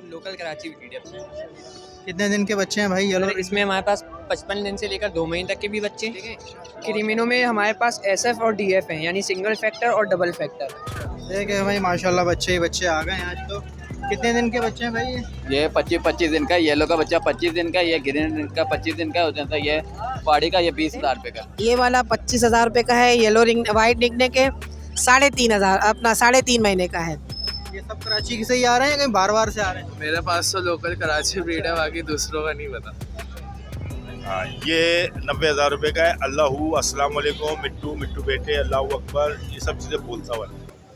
Local Karachi breed है। कितने दिन के बच्चे हैं भाई येलो? इसमें हमारे पास 55 दिन से लेकर 2 महीने तक के भी बच्चे हैं। क्रीमिनो में हमारे पास SF और DF हैं, यानी सिंगल फैक्टर और डबल फैक्टर। ठीक है भाई, माशाल्लाह बच्चे ही बच्चे आ गए हैं आज तो। कितने दिन के बच्चे हैं भाई ये 25 दिन का, येलो का बच्चा 25 दिन का, ये ग्रीन का 25 दिन का हो जाता है। ये पहाड़ी का ये 20,000 रुपये का। ये वाला 25,000 रुपये का है। येलो रिंग वाइट निकने के 3,500 अपना 3.5 महीने का है। ये सब कराची से ही आ रहे हैं, कहीं बार बार से आ रहे हैं? मेरे पास तो लोकल कराची ब्रीड है, बाकी दूसरों का नहीं पता। हाँ, ये 90,000 रुपये का है। अल्लाहू अस्सलाम वालेकुम, मिट्टू मिट्टू बेटे, अल्लाह अकबर, ये सब चीज़ें बोलता हुआ।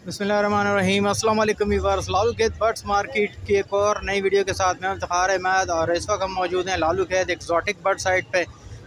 बिस्मिल्लाहिर्रहमानिर्रहीम, अस्सलाम वालेकुम व्यूअर्स। लालू खेत बर्ड्स मार्केट की एक और नई वीडियो के साथ मैं इफ्तिखार अहमद और इस वक्त हम मौजूद हैं लालू खेत एक्जॉटिक बर्ड साइट पे।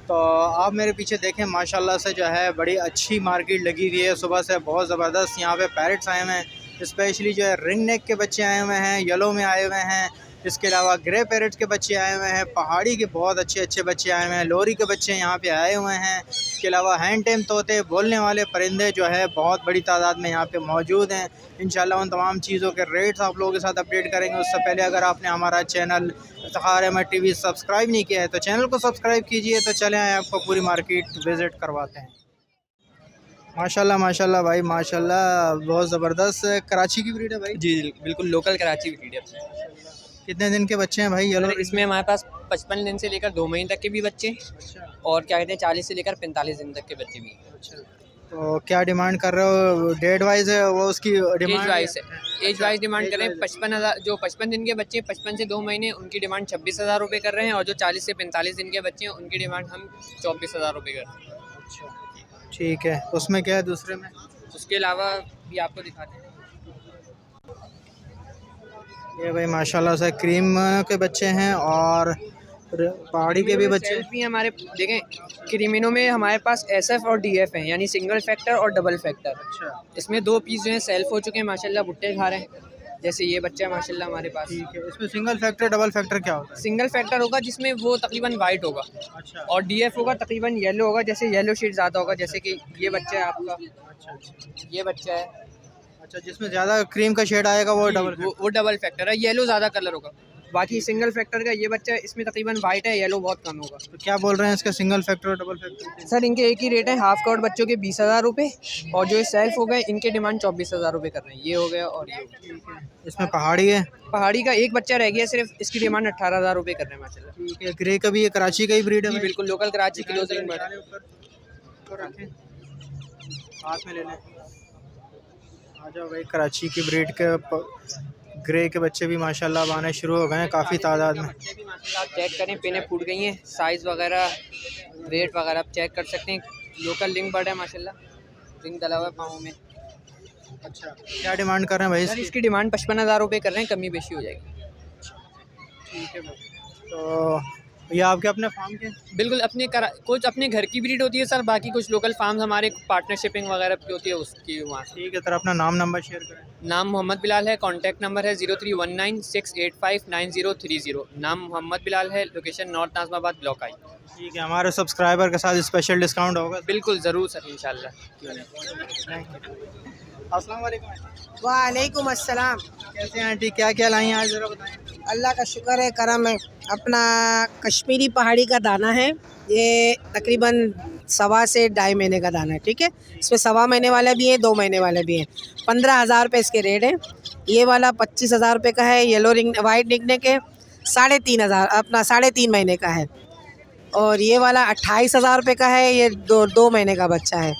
तो आप मेरे पीछे देखें, माशाल्लाह से जो है बड़ी अच्छी मार्केट लगी हुई है। सुबह से बहुत ज़बरदस्त यहाँ पे पैरट्स आए हुए हैं, स्पेशली जो है रिंग नेक के बच्चे आए हुए हैं, येलो में आए हुए हैं। इसके अलावा ग्रे पैरट्स के बच्चे आए हुए हैं, पहाड़ी के बहुत अच्छे अच्छे बच्चे आए हुए हैं, लोरी के बच्चे यहाँ पे आए हुए हैं। इसके अलावा हैंड टेम तोते, बोलने वाले परिंदे जो है बहुत बड़ी तादाद में यहाँ पे मौजूद हैं। इंशाल्लाह उन तमाम चीज़ों के रेट्स आप लोगों के साथ अपडेट करेंगे। उससे पहले अगर आपने हमारा channel Iftikhar Ahmad TV subscribe नहीं किया है तो चैनल को सब्सक्राइब कीजिए। तो चलें आए आपको पूरी मार्केट विज़िट करवाते हैं। माशाल्लाह माशाल्लाह भाई माशाल्लाह, बहुत ज़बरदस्त कराची की ब्रीड है भाई? जी बिल्कुल लोकल कराची ब्रीड है। कितने दिन के बच्चे हैं भाई येलो? इसमें हमारे पास 55 दिन से लेकर 2 महीने तक के भी बच्चे हैं, और क्या कहते हैं 40 से लेकर 45 दिन तक के बच्चे भी हैं। तो क्या डिमांड कर रहे हो? डेट वाइज है वो उसकी डिमांड? एज वाइज डिमांड कर रहे हैं। 55,000 जो 55 दिन के बच्चे 55 से 2 महीने, उनकी डिमांड 26,000 रुपये कर रहे हैं, और जो 40 से 45 दिन के बच्चे हैं उनकी डिमांड हम 24,000 रुपये कर रहे हैं। अच्छा ठीक है। उसमें क्या है दूसरे में? उसके अलावा भी आपको दिखाते हैं। ये भाई माशाल्लाह से क्रीम के बच्चे हैं और पहाड़ी के भी बच्चे भी हमारे देखें। क्रीमिनो में हमारे पास SF और DF हैं, यानी सिंगल फैक्टर और डबल फैक्टर। अच्छा इसमें 2 पीस जो हैं सेल्फ हो चुके हैं माशाल्लाह, भुट्टे खा रहे हैं। जैसे ये बच्चा है माशाल्लाह हमारे पास। ठीक है। इसमें सिंगल फैक्टर डबल फैक्टर क्या होता है? सिंगल फैक्टर होगा जिसमें वो तकरीबन वाइट होगा, अच्छा और DF होगा तकरीबन येलो होगा, जैसे येलो शेड ज़्यादा होगा। जैसे कि ये बच्चा है आपका, अच्छा ये बच्चा है। अच्छा, जिसमें ज़्यादा क्रीम का शेड आएगा वो डबल? वो डबल फैक्टर है, येलो ज़्यादा कलर होगा। बाकी सिंगल फैक्टर का ये बच्चा है, इसमें तकरीबन वाइट है, येलो बहुत कम होगा। तो क्या बोल रहे हैं इसका सिंगल फैक्टर और डबल फैक्टर? सर इनके एक ही रेट है, हाफ कवर्ड बच्चों के 20,000 रुपये, और जो सेल्फ हो गए इनके डिमांड 24,000 रुपये कर रहे हैं। ये हो गया और ये हो गया। इसमें पहाड़ी है? पहाड़ी का एक बच्चा रह गया सिर्फ, इसकी डिमांड 18,000 रुपये कर रहे हैं माशाल्लाह। ठीक है। ग्रे का भी ये कराची का ही ब्रीड है जी भाई? बिल्कुल लोकल कराची किलो से बड़ा। हाथ में ले लें। आ जाओ भाई, कराची की ब्रीड के ग्रे के बच्चे भी माशाल्लाह अब आने शुरू हो गए हैं काफ़ी तादाद में। बच्चे भी माशाल्लाह आप चेक करें, पेने फूट गई हैं, साइज़ वगैरह वेट वगैरह आप चेक कर सकते हैं। लोकल लिंक बर्ड है माशाल्लाह, रिंग डला हुआ है पाँव में। अच्छा, क्या डिमांड कर रहे हैं भाई सर इसकी? इसकी डिमांड 55,000 रुपये कर रहे हैं, कमी बेशी हो जाएगी। ठीक है भाई। तो ये आपके अपने फार्म के? बिल्कुल अपने कुछ अपने घर की ब्रीड होती है सर, बाकी कुछ लोकल फार्म्स हमारे पार्टनरशिपिंग वगैरह की होती है उसकी वहाँ से। ठीक है सर, अपना नाम नंबर शेयर करें। नाम मोहम्मद बिलाल है, कॉन्टैक्ट नंबर है 0319685930। नाम मोहम्मद बिलाल है, लोकेशन नॉर्थ नाज़माबाद ब्लॉक आई। ठीक है। हमारे सब्सक्राइबर के साथ स्पेशल डिस्काउंट होगा? बिल्कुल ज़रूर सर, इंशाल्लाह। Thank you. अस्सलाम वालेकुम। वालेकुम अस्सलाम। कैसे हैं आंटी, क्या क्या लाई हैं आज ज़रा बताएं। अल्लाह का शुक्र है, करम है। अपना कश्मीरी पहाड़ी का दाना है, ये तकरीबन 1.25 से 2.5 महीने का दाना है। ठीक है। इसमें 1.25 महीने वाले भी हैं, 2 महीने वाले भी हैं। 15,000 रुपये इसके रेट है। ये वाला 25,000 रुपये का है, येलो रिंग वाइट निकने के 3,500 अपना 3.5 महीने का है। और ये वाला 28,000 रुपये का है, ये 2 महीने का बच्चा है।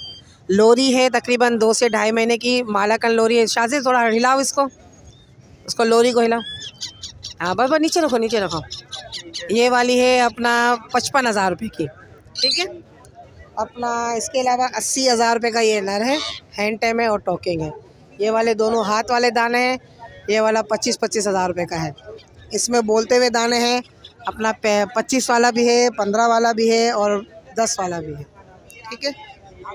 लोरी है तकरीबन 2 से 2.5 महीने की, मालाकन लोरी है। शादी थोड़ा हिलाओ उसको लोरी को हिलाओ। हाँ बस नीचे रखो नीचे रखो। ये वाली है अपना 55,000 रुपये की। ठीक है। अपना इसके अलावा 80,000 रुपये का ये नर है, हैंड टाइम है और टॉकिंग है। ये वाले दोनों हाथ वाले दाने हैं। ये वाला 25,000 रुपये का है। इसमें बोलते हुए दाने हैं। अपना 25 वाला भी है, 15 वाला भी है और 10 वाला भी है। ठीक है।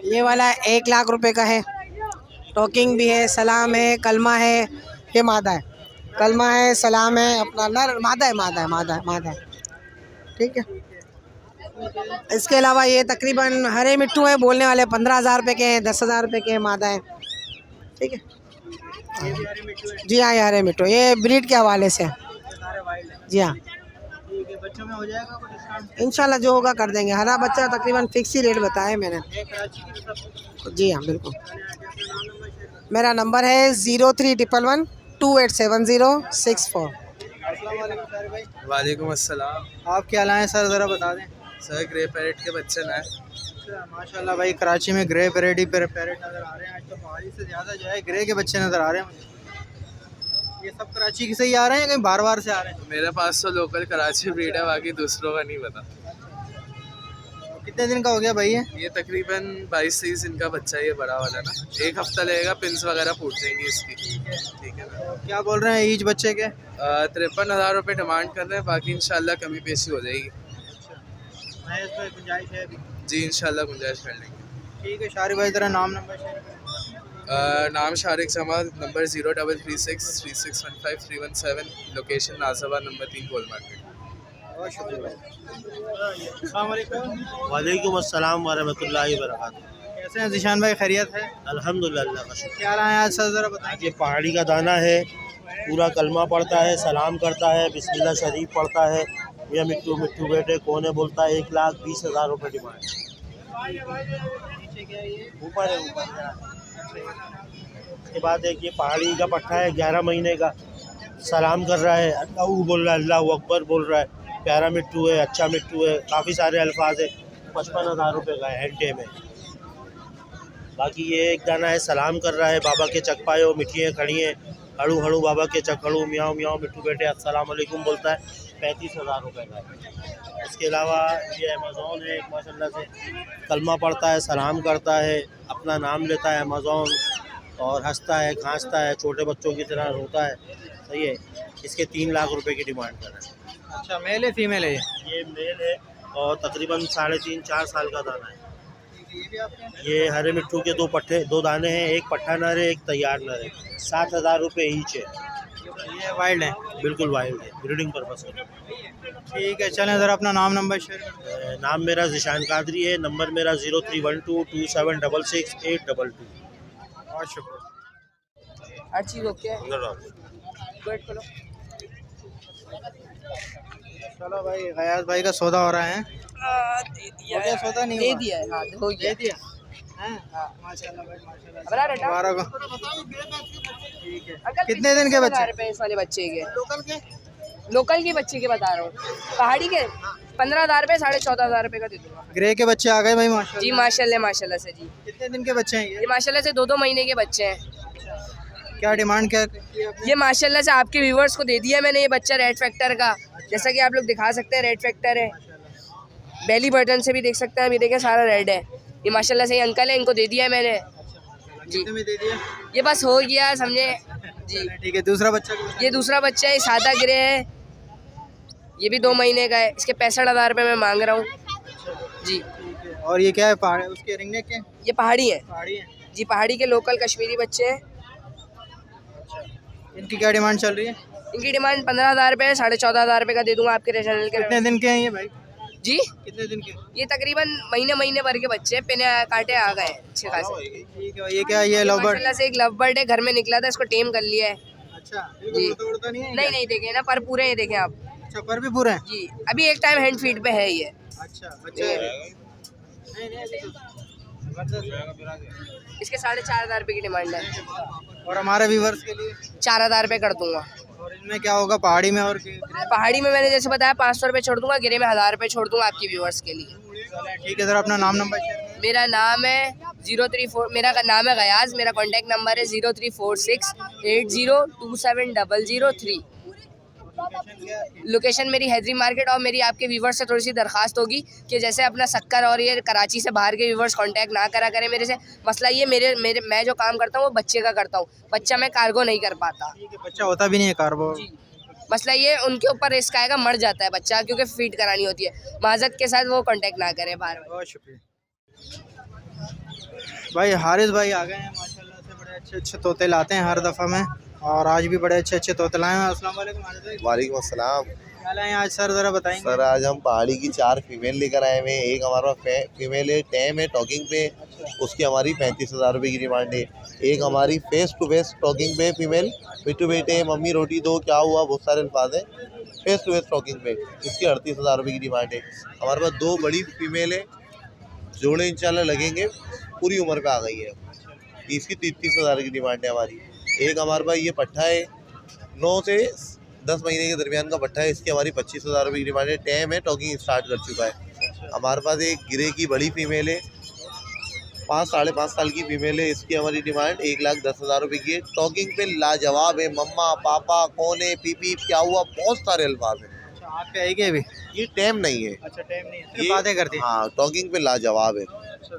ये वाला 1 लाख रुपए का है, टॉकिंग भी है, सलाम है, कलमा है। ये मादा है, कलमा है, सलाम है। अपना नर मादा है। ठीक है। इसके अलावा ये तकरीबन हरे मिट्टू है, बोलने वाले 15,000 रुपये के हैं, 10,000 रुपये के हैं, मादा है। ठीक है। जी हाँ, ये हरे मिट्टू, ये ब्रीड के हवाले से है। जी हाँ, ठीक है, बच्चों में हो जाएगा कुछ डिस्काउंट? इंशाल्लाह जो होगा कर देंगे। हरा बच्चा तकरीबन फिक्स ही रेट बताया मैंने। ये कराची की सब। जी हाँ बिल्कुल। मेरा नंबर है 0311128706 अस्सलाम वालेकुम सारे भाई। वालेकुम अस्सलाम। आप क्या लाए सर, ज़रा बता दें। सर ग्रे पैरेट के बच्चे ना अच्छा, माशाल्लाह भाई, कराची में ग्रे पैरेट ही पैरेट नज़र आ रहे हैं। आज तो पहाड़ी से ज़्यादा जो है ग्रे के बच्चे नज़र आ रहे हैं मुझे। ये सब कराची के से ही आ रहे हैं, कहीं बार बार से आ रहे हैं? मेरे पास तो लोकल कराची ब्रीड है, बाकी दूसरों का नहीं पता। कितने दिन का हो गया भाई ये? ये तकरीबन 22-23 दिन का बच्चा है, ये बड़ा वाला ना। 1 हफ्ता लगेगा, पिंस वगैरह फूट जाएंगी इसकी। ठीक है ना। क्या बोल रहे हैं ईच बच्चे के? 53,000 रुपये डिमांड कर रहे हैं, बाकी इंशाल्लाह कमी पेशी हो जाएगी। मैं इस पर गुंजाइश है अभी। जी इंशाल्लाह गुंजाइश कर लेंगे। ठीक है शारिक भाई, तेरा नाम नंबर शेयर कर। नाम Shariq Jamal, number 03363615 location Nazabad number 3 Gol market. बहुत शुक्रिया भाई। अस्सलाम वालेकुम। वालेकुम अस्सलाम वरहमतुल्लाहि वबरकातुहू। कैसे हैं ज़ीशान भाई, खैरियत है? अल्हम्दुलिल्लाह अल्लाह का शुक्र। क्या लाए हैं आज सर, ज़रा बताएं। ये पहाड़ी का दाना है, पूरा कलमा पढ़ता है, सलाम करता है, बिस्मिल्लाह शरीफ पढ़ता है। ये मिट्टू मिट्टू बेटे कौन है बोलता है। 1,20,000 रुपये डिमांड। ऊपर है ऊपर। उसके बाद एक ये पहाड़ी का पट्टा है, 11 महीने का, सलाम कर रहा है, अल्लाह बोल रहा है, अल्लाह अकबर बोल रहा है। प्यारा मिट्टू है, अच्छा मिट्टू है, काफ़ी सारे अल्फाज है। 55,000 रुपये का है हेंटे में। बाकी ये एक दाना है, सलाम कर रहा है, बाबा के चक पायो, मिठियाँ खड़ी हैं, हड़ू हड़ू बाबा के चक हड़ू, म्याऊं म्याऊं मिट्टू बेटे अस्सलाम वालेकुम बोलता है। 35,000 रुपये का है। इसके अलावा ये अमेज़ॉन है, माशाल्लाह से कलमा पढ़ता है, सलाम करता है, अपना नाम लेता है अमेज़ॉन, और हंसता है, खांसता है, छोटे बच्चों की तरह रोता है। सही है। इसके 3 लाख रुपए की डिमांड कर रहे हैं। अच्छा, मेल है फीमेल है ये मेल है और तकरीबन 3.5-4 साल का दाना है। ये भी आपके? ये हरे मिट्टू के 2 दाने हैं, एक पट्टा नर है, एक तैयार नर है। 7,000 रुपये ईच है। ये वाइल्ड है? बिल्कुल वाइल्ड है, ब्रीडिंग पर्पस है। ठीक है, चलें ज़रा अपना नाम नंबर शेयर कर। नाम मेरा ज़ीशान कादरी है, नंबर मेरा 0312276682। बहुत शुक्रिया। हर चीज़ ओके है। वेट करो। चलो भाई, गयास भाई का सौदा हो रहा है। दे दिया हो गया सौदा? नहीं दे हुआ? दिया है, हाँ हो दे गया। दिया हैं? माशाल्लाह भाई, माशाल्लाह। बता रहे मुबारक हो। ठीक है। कितने दिन के बच्चे? रुपए इस वाले बच्चे के, लोकल के? लोकल के बच्चे के बता रहा हूँ। पहाड़ी के 15,000 रुपये, 14,500 रुपये का दे दूँगा। ग्रे के बच्चे आ गए भाई, माशाल्लाह। जी माशाल्लाह माशाल्लाह से जी। कितने दिन के बच्चे हैं ये माशाल्लाह से 2-2 महीने के बच्चे हैं। क्या डिमांड क्या की आपने? ये माशाल्लाह से आपके व्यूवर्स को दे दिया मैंने ये बच्चा रेड फैक्टर का, जैसा कि आप लोग दिखा सकते हैं रेड फैक्टर है। बेली बटन से भी देख सकते हैं, अभी देखें सारा रेड है। ये माशाल्लाह से ये अंकल है, इनको दे दिया है मैंने जी। कितने में दे दिया? ये बस हो गया समझे जी। ठीक है, दूसरा बच्चा को? ये दूसरा बच्चा है, सादा ग्रे है, ये भी 2 महीने का है। इसके 65,000 रुपये मैं मांग रहा हूँ जी। ठीक है। और ये क्या है, पहाड़ उसके रिंगनेक के? ये पहाड़ी है पहाड़ी है। जी, पहाड़ी के लोकल कश्मीरी बच्चे हैं। इनकी क्या डिमांड चल रही है? इनकी डिमांड 15,000 रुपये, 14,500 रुपये का दे दूंगा आपके चैनल के। कितने दिन के हैं ये भाई? जी कितने दिन के? ये तकरीबन महीने भर के बच्चे हैं, पिने कांटे आ गए अच्छे खासे। ठीक है। ये क्या है, ये लव बर्ड? माशाल्लाह से एक लव बर्ड है, घर में निकला था, इसको टेम कर लिया है अच्छा, जी। उड़ता नहीं है? नहीं देखे ना, पर पूरे ये देखें आप अच्छा, पर भी पूरे हैं? जी। अभी एक टाइम हैंड फीड पे है ये। अच्छा, बच्चे इसके 4,500 रुपये की डिमांड है, और हमारे व्यूवर्स के लिए? 4,000 रुपये कर दूंगा। और इनमें क्या होगा पहाड़ी में और पहाड़ी में मैंने जैसे बताया 500 रुपये छोड़ दूंगा, गिरे में 1,000 रुपये छोड़ दूंगा आपके व्यूवर्स के लिए। ठीक है सर, अपना नाम नंबर शेयर करें। मेरा नाम है 034, मेरा नाम है गयाज, मेरा कॉन्टैक्ट नंबर है 034680270003। लोकेशन मेरी हैदरी मार्केट। और मेरी आपके व्यूवर्स से थोड़ी सी दरख्वास्त होगी कि जैसे अपना सक्कर और ये कराची से बाहर के व्यूवर्स कांटेक्ट ना करा करें मेरे से। मसला ये मेरे मैं जो काम करता हूँ वो बच्चे का करता हूँ, बच्चा मैं कार्गो नहीं कर पाता। ठीक है, बच्चा होता भी नहीं है कार्गो। जी, मसला ये उनके ऊपर रिस्क आएगा, मर जाता है बच्चा, क्योंकि फीड करानी होती है। माजत के साथ वो कांटेक्ट ना करें बाहर। बहुत शुक्रिया भाई। हारिस भाई आ गए हैं, माशाल्लाह से बड़े अच्छे तोते लाते हैं हर दफ़ा में। और आज भी बड़े अच्छे अच्छे तोते लाए हैं। अस्सलाम वालेकुम आरिफ भाई, वालेकुम अस्सलाम। क्या लाए हैं आज सर, ज़रा बताएंगे। सर आज हम पहाड़ी की 4 फीमेल लेकर आए हुए हैं। एक हमारा फीमेल है, टैम है टॉकिंग पे, उसकी हमारी 35,000 रुपये की डिमांड है। एक हमारी फेस टू फेस टॉकिंग पे फीमेल, मिट्टू बेटे मम्मी रोटी दो क्या हुआ बहुत सारे अल्फाज हैं, फेस टू फेस टॉकिंग पे, इसकी 38,000 रुपये की डिमांड है। हमारे पास 2 बड़ी फीमेल है, जोड़े इंशाल्लाह लगेंगे, पूरी उम्र पे आ गई है, इसकी 33,000 की डिमांड है हमारी। एक हमारे पास ये पट्ठा है, 9 से 10 महीने के दरमियान का पट्ठा है, इसकी हमारी 25,000 रुपये की डिमांड है। टैम है टॉकिंग स्टार्ट कर चुका है। हमारे पास एक गिरे की बड़ी फीमेल है, 5-5.5 साल की फीमेल है, इसकी हमारी डिमांड 1,10,000 रुपये की है। टॉकिंग पे लाजवाब है, मम्मा पापा कौन है, पीपी क्या हुआ, बहुत सारे अल्फाज हैं। अच्छा, आप पे आएगी अभी? ये टैम नहीं है, अच्छा, टाइम नहीं है, ये बातें करती हैं। हाँ टॉकिंग पे लाजवाब है। अच्छा,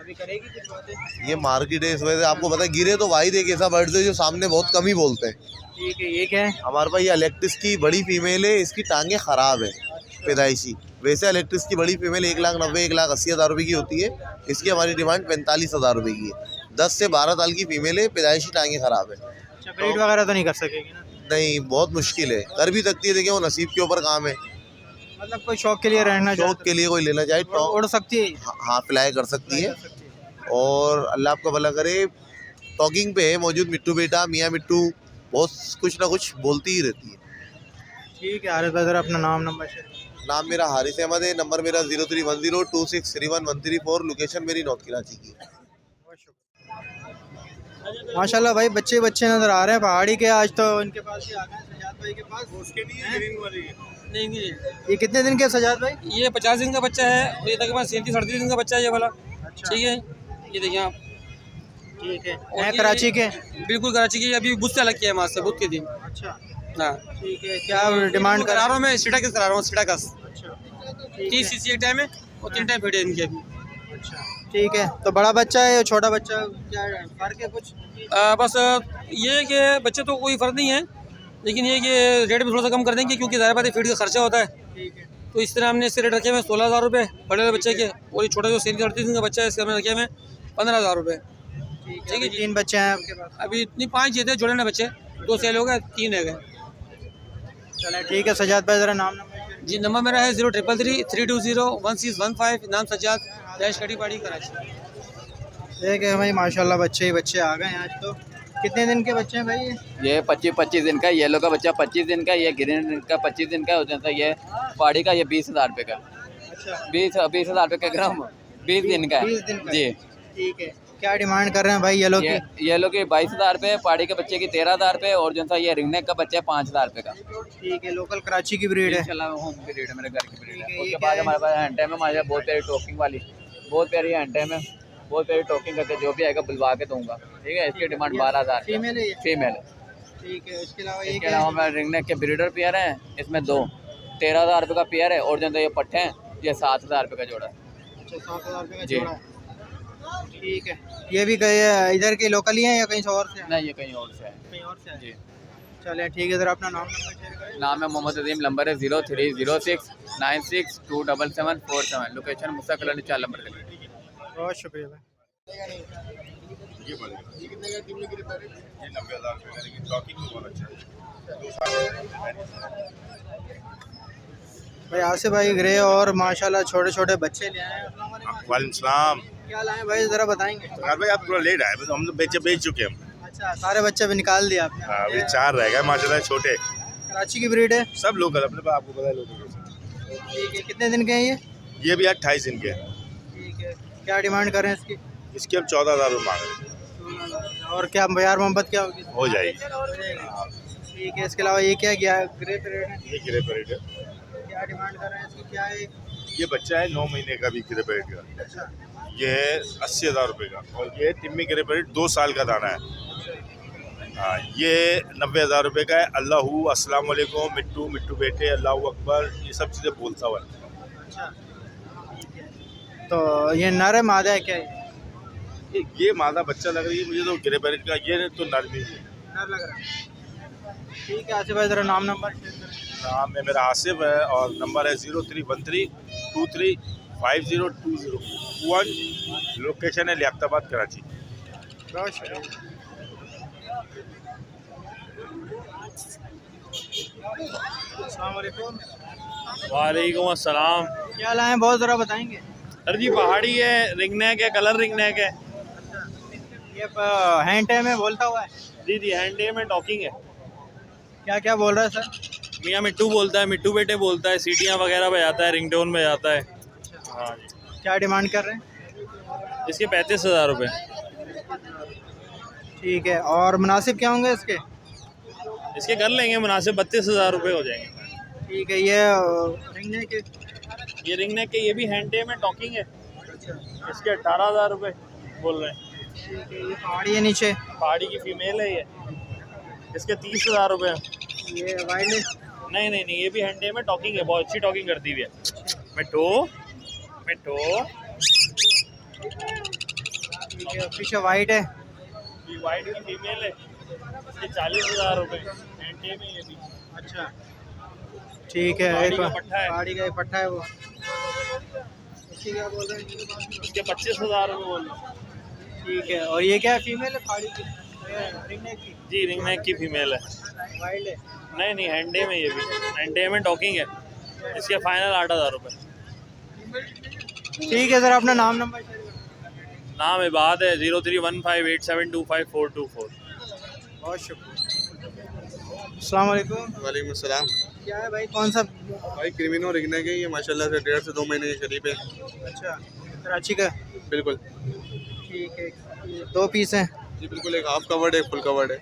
अभी करेगी कुछ बातें? ये मार्केट है, इस वजह से आपको पता है गिरे तो वाहिद एक ऐसा बर्ड है जो सामने बहुत कम ही बोलते हैं। ठीक है, ये क्या है? हमारे पास ये इलेक्ट्रिस की बड़ी फीमेल है, इसकी टांगें ख़राब है पैदाइशी। वैसे इलेक्ट्रिस की बड़ी फीमेल 1,90,000 1,80,000 रुपये की होती है, इसकी हमारी डिमांड 45,000 रुपये की है। 10 से 12 साल की फीमेल है, पैदाइशी टांगें ख़राब है। अच्छा, ब्रीड वगैरह तो नहीं कर सकेगी ना? नहीं, बहुत मुश्किल है, कर भी सकती है, देखिए वो नसीब के ऊपर काम है। मतलब कोई शौक के लिए रहना शौक के लिए कोई लेना चाहे तो उड़ सकती है? हाँ फ्लाई कर सकती है। और अल्लाह आपका भला करे, टॉकिंग पे है मौजूद मिट्टू बेटा, मियाँ मिट्टू, बहुत कुछ ना कुछ बोलती ही रहती है। ठीक है आरिफ भाई, ज़रा अपना नाम नंबर शेयर करें। नाम मेरा हारिस अहमद है, नंबर मेरा 03102631 लोकेशन मेरी नॉर्थ कराची की है। माशाल्लाह भाई, बच्चे बच्चे नज़र आ रहे हैं पहाड़ी के। आज तो इनके पास ही आ गए सजाद भाई के पास। नहीं ये कितने दिन के सजाद भाई? ये 50 दिन का बच्चा है और ये तकरीबन 37-38 दिन का बच्चा है ये वाला। ठीक है, ये देखिए आप। ठीक है, और है ये- कराची के? बिल्कुल कराची की, अभी बुध से अलग किया है वहाँ से, बुध के दिन। अच्छा, हाँ, ठीक है। क्या डिमांड कर? करा रहा हूँ मैं, सिटाकस करा रहा हूँ, सिटाकस। अच्छा, 30 cc एक टाइम है और 3 टाइम फीड है इनकी अभी। अच्छा, ठीक है। तो बड़ा बच्चा है या छोटा बच्चा, क्या फर्क है कुछ? बस ये है कि बच्चे तो कोई फ़र्क नहीं है, लेकिन ये है कि रेट भी थोड़ा सा कम कर देंगे क्योंकि ज़ाहिर बात है फीड का खर्चा होता है। ठीक है, तो इस तरह हमने इससे रेट रखे हुए 16,000 रुपये बड़े वाले बच्चे के, और ये छोटा जो 37-38 दिन का बच्चा है इसके हमने रखे हुए 15,000 रुपये। ठीक है है। जी। 3 बच्चे हैं आपके पास? अभी इतनी 5 ये थे जोड़े ना बच्चे, 2 सेल हो गए, 3 रह गए। चले ठीक है सजाद भाई, ज़रा नाम नंबर। जी, नंबर मेरा है 0333-320-1615। नाम सज्जाद, डैश कड़ी पाड़ी कराची। ठीक है भाई, माशाल्लाह बच्चे ही बच्चे आ गए हैं आज तो। कितने दिन के बच्चे हैं भाई ये? ये 25 दिन का, येलो का बच्चा 25 दिन का, ये ग्रीन का 25 दिन का हो जाता है। ये पहाड़ी का ये 20,000 रुपये का, अच्छा, 20,000 रुपये का ग्राम, 20 दिन का है। 20 दिन का। जी, ठीक है। क्या डिमांड कर रहे हैं भाई येलो ये की? येलो की 22,000 रुपये, पहाड़ी के बच्चे की 13,000 रुपये, और जो सा ये रिंगनेक का बच्चा है 5,000 रुपये का। ठीक है, लोकल कराची की ब्रीड है। इंशाल्लाह होम की ब्रीड है, मेरे घर की ब्रीड ठीक है, है। ये उसके क्या बाद है? हमारे पास हैंड टाइम है, हमारे पास बहुत प्यारी टॉकिंग वाली, बहुत प्यारी हैंड टाइम है, बहुत प्यारी टॉकिंग करके जो भी आएगा बुलवा के दूंगा। ठीक है, इसकी डिमांड 12,000 फीमेल है ये? फीमेल है। ठीक है, इसके अलावा ये इसके क्या अलावा है? मैं रिंगनेक के ब्रीडर पेयर हैं, इसमें 2 13,000 रुपये का पेयर है, और जो है ये पट्टे हैं ये 7,000 रुपये का जोड़ा है। अच्छा, 7,000 रुपये का जी। जोड़ा है। ठीक है, ये भी कहीं इधर के लोकल ही हैं या कहीं से और से हैं? नहीं, ये कहीं और से है। कहीं और से हैं। जी, चले ठीक है, ज़रा अपना नाम नंबर शेयर करें। नाम है मोहम्मद अजीम, नंबर है 0306962747। लोकेशन मुसा कॉलोनी 4 नंबर के लिए। बहुत शुक्रिया भाई। ये बढ़ेगा, ये 90,000 रुपये का, लेकिन टॉकिंग में बहुत अच्छा है। भाई आसिफ भाई ग्रे और माशाल्लाह छोटे छोटे बच्चे ले आए हैं। वालेकुम सलाम। क्या लाए भाई, ज़रा बताएंगे? यार भाई आप थोड़ा लेट आए, हम लोग बेच चुके हैं हम। अच्छा, सारे बच्चे भी निकाल दिए आपने? हाँ, अभी 4 रह गए माशाल्लाह, छोटे कराची की ब्रीड है? सब लोकल, अपने पास आपको पता है लोकल। ठीक है, कितने दिन के हैं ये? ये भी 28 दिन के हैं। ठीक है, क्या डिमांड कर रहे हैं इसकी? इसके हम 14,000 रुपये मांग रहे हैं। और क्या प्यार मोहब्बत क्या होगी? हो जाएगी। ठीक है, इसके अलावा ये क्या गया ग्रे परेड है? ये गिरे परेड है, क्या डिमांड कर रहे हैं इसकी, क्या है? ये बच्चा है 9 महीने का भी गिरे परेड का। अच्छा, ये है 80,000 रुपये का, और ये तिम्मी गिरे परेड 2 साल का दाना है। हाँ, ये 90,000 रुपये का है। अल्लाहू अस्सलाम वालेकुम, मिट्टू मिट्टू बेटे, अल्लाह अकबर, ये सब चीज़ें बोलता हुआ है। अच्छा। तो ये नर है मादा है क्या? ये मादा बच्चा लग रही है मुझे तो गिरे परेड का, ये तो नरमी है। नर लग रहा है। ठीक है आसिफ भाई, ज़रा नाम नंबर शेयर करें। नाम है मेरा आसिफ है, और नंबर है 031323502021। लोकेशन है लियाकताबाद कराची। बहुत शुक्रिया। अस्सलाम वालेकुम। वालेकुम अस्सलाम। क्या लाए हैं, बहुत ज़रा बताएंगे। सर जी पहाड़ी है, रिंग नेक है, कलर रिंग नेक है। ये हैंड टाइम है, बोलता हुआ है। जी जी हैंड टेम है, टॉकिंग है। क्या क्या बोल रहा है सर? मियाँ मिट्टू बोलता है, मिट्टू बेटे बोलता है, सीटियाँ वगैरह बजाता है, रिंगटोन बजाता है। हाँ जी। क्या डिमांड कर रहे हैं? इसके 35,000 रुपये। ठीक है, और मुनासिब क्या होंगे इसके? इसके कर लेंगे मुनासिब, 32,000 रुपये हो जाएंगे। ठीक है, ये रिंग नेक है। ये रिंग नेक के, ये भी हैंड टेम है, टॉकिंग है। इसके 18,000 रुपये बोल रहे हैं। ठीक है, ये पहाड़ी है नीचे। पहाड़ी की फीमेल है ये, इसके 30,000 रुपये। ये वाइल्ड है। नहीं नहीं नहीं, ये भी हैंड टेम है, टॉकिंग है, बहुत अच्छी टॉकिंग करती हुई है। मिट्टू मिट्टू। ठीक है, पीछे वाइट है। ये वाइट की फीमेल है, इसके 40,000 रुपये। हैंड टेम है ये भी। अच्छा, ठीक है। पहाड़ी एक का पट्ठा है। पहाड़ी का एक पट्टा है वो। इसकी क्या बोल रहे हैं? इसके 25,000 रुपये बोल रहे हैं। ठीक है, और ये क्या है, फीमेल है पहाड़ी की? रिंग नेक की। जी रिंग नेक की फीमेल है। वाइल्ड है। नहीं नहीं हैंड टेम है ये भी, हैंड टेम में टॉकिंग है। इसके फाइनल 8,000 रुपये। ठीक है सर, अपना नाम नंबर शेयर करो। नाम इबाद है, 031587254424। बहुत शुक्रिया। अस्सलाम वालेकुम। वालेकुम अस्सलाम। क्या है भाई, कौन सा? भाई क्रिमिनो रिगने के, ये माशाल्लाह से 1.5 से 2 महीने के करीब है। अच्छा, कराची का। बिल्कुल। ठीक है, ये 2 पीस हैं। जी बिल्कुल, एक हाफ कवर्ड है, फुल कवर्ड है।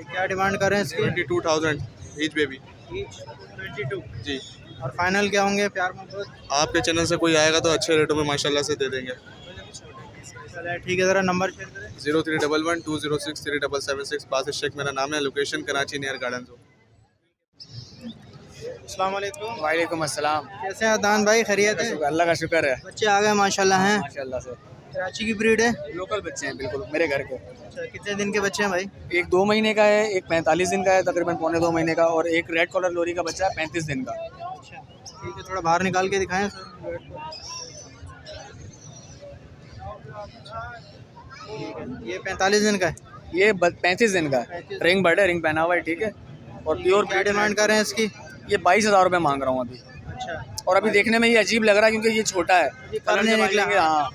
क्या डिमांड कर रहे हैं इसकी? 22,000 ईच बेबी। 22। जी। और फाइनल क्या होंगे प्यार मोहब्बत? आपके चैनल से कोई आएगा तो अच्छे रेटों में माशाल्लाह से दे देंगे। चलिए ठीक है, ज़रा नंबर शेयर करें। 0311206776। बासित शेख मेरा नाम है, location Karachi near garden zone. अस्सलाम वालेकुम। वालेकुम अस्सलाम। कैसे हैं अदनान भाई, खैरियत है? अल्लाह का शुक्र है बच्चे आ गए माशाल्लाह हैं। माशाल्लाह से। कराची की ब्रीड है। लोकल बच्चे हैं बिल्कुल मेरे घर के। अच्छा, कितने दिन के बच्चे हैं भाई? एक 2 महीने का है, एक 45 दिन का है, तकरीबन 1.25 महीने का, और एक रेड कॉलर लोरी का बच्चा है 35 दिन का। अच्छा, ठीक है, थोड़ा बाहर निकाल के दिखाएं सर। ये 45 दिन का है। ये 35 दिन का है, रिंग बर्ड है, रिंग पहना हुआ है, ठीक है। और प्योर क्या डिमांड कर रहे हैं इसकी? ये 22,000 रुपये मांग रहा हूँ अभी। अच्छा, और अभी देखने में ये अजीब लग रहा है क्योंकि ये छोटा है, कलर नहीं जब निकला। आएंगे। हाँ,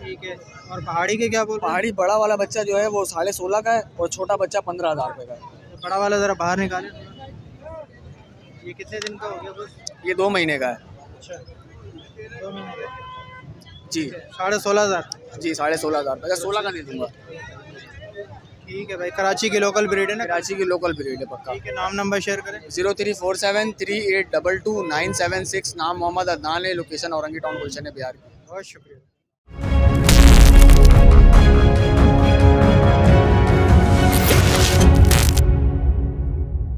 ठीक है। और पहाड़ी के क्या बोल रहे हैं? पहाड़ी बड़ा वाला बच्चा जो है वो 16.5 का है, और छोटा बच्चा 15,000 रुपये का है। बड़ा वाला ज़रा बाहर निकालें। ये कितने दिन का हो गया बस? ये 2 महीने का है। अच्छा, 2 महीने का। जी 16,500। जी 16,500 रुपये का, 16 का दे दूँगा। ठीक है भाई, कराची की लोकल ब्रीड है ना? कराची की लोकल ब्रीड है पक्का। ठीक है, नाम नंबर शेयर करें। 034738222976। नाम मोहम्मद अदनान है, लोकेशन औरंगी टाउन गुलशन है, बिहार की। बहुत शुक्रिया।